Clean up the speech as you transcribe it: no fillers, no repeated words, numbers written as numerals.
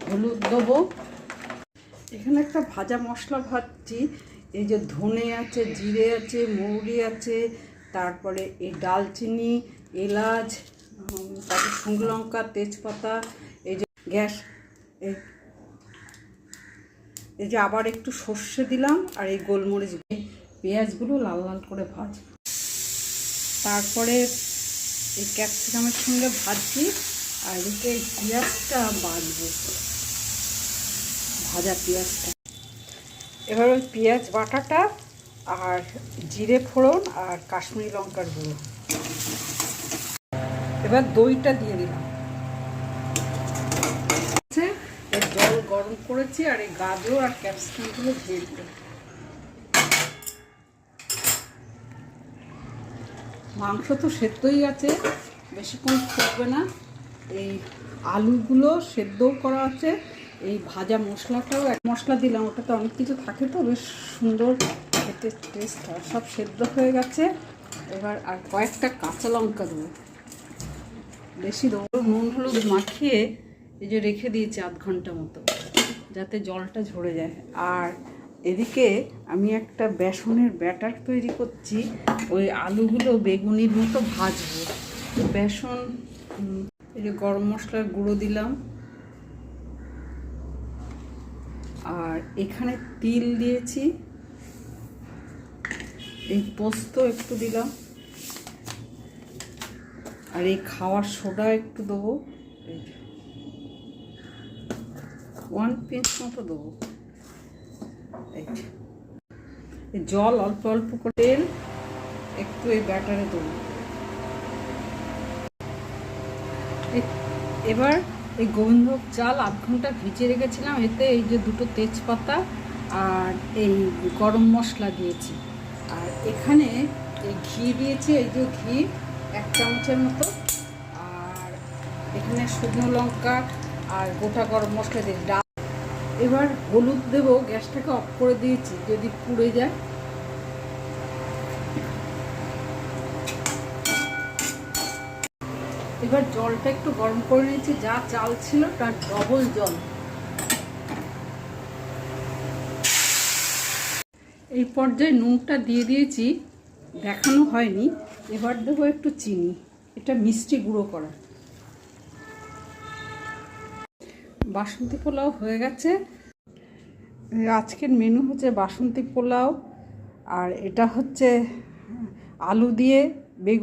হলুদ দেবো। এখানে একটা ভাজা মশলা ভাজছি। এই যে ধনে আছে, জিরে আছে, মৌরি আছে, তারপরে এই ডালচিনি, এলাচ, তারপর শুকনো লঙ্কা, তেজপাতা, এই যে গ্যাস, এই যে আবার একটু সর্ষে দিলাম আর এই গোলমরিচ। পেঁয়াজগুলো লাল লাল করে ভাজবো। তারপরে এই ক্যাপসিকামের সঙ্গে ভাজছি আর এদিকে পেঁয়াজটা বাটবো, ভাজা পেঁয়াজটা। এবার ওই পেঁয়াজ বাটাটা আর জিরে ফোড়ন আর কাশ্মীরি লঙ্কার গুঁড়ো, এবার দইটা দিয়ে দিলাম। জল গরম করেছি আর এই গাজর আর ক্যাপসিকামগুলো দিয়ে দিলাম। মাংস তো সেদ্ধই আছে, বেশিক্ষণ ফুটবে না। এই আলুগুলো সেদ্ধও করা আছে। এই ভাজা মশলাটাও এক মশলা দিলাম, ওটাতে অনেক কিছু থাকে তো বেশ সুন্দর খেতে টেস্ট হয়। সব সেদ্ধ হয়ে গেছে। এবার আর কয়েকটা কাঁচা লঙ্কা দেবো, বেশি দেবো। নুন হলুদ মাখিয়ে এই যে রেখে দিয়েছি আধ ঘন্টা মতো, যাতে জলটা ঝরে যায়। আর এদিকে আমি একটা বেসনের ব্যাটার তৈরি করছি। ওই আলুগুলো বেগুনির মতো ভাজবো। বেসন, এই যে গরম মশলার গুঁড়ো দিলাম, আর এখানে তিল দিয়েছি, এই পোস্ত একটু দিলাম, আর এই খাওয়ার সোডা একটু দেবো, 1 পিঞ্চ মতো দেবো। এই জল অল্প অল্প করে, তেল একটু এই ব্যাটারে দেবো। এবার এই গোবিন্দভোগ চাল আধ ঘন্টা ভিজিয়ে রেখেছিলাম, এতে এই যে 2টো তেজপাতা আর এই গরম মশলা দিয়েছি। আর এখানে এই ঘি দিয়েছি, এই যে ঘি 1 চামচের মতো। আর এখানে শুকনো লঙ্কা আর গোটা গরম মশলা দিয়ে ডাল। এবার হলুদ দেবো, গ্যাসটাকে অফ করে দিয়েছি যদি পুড়ে যায়। এবার জলটা একটু গরম করে নিয়েছি, যা চাল ছিল তার ডবল জল। এই পর্যায়ে নুনটা দিয়ে দিয়েছি, দেখানো হয়নি। এবার দেবো একটু চিনি, এটা মিষ্টি গুঁড়ো করা। বাসন্তী পোলাও হয়ে গেছে। আজকের মেনু হচ্ছে বাসন্তী পোলাও, আর এটা হচ্ছে আলু দিয়ে বেগুন।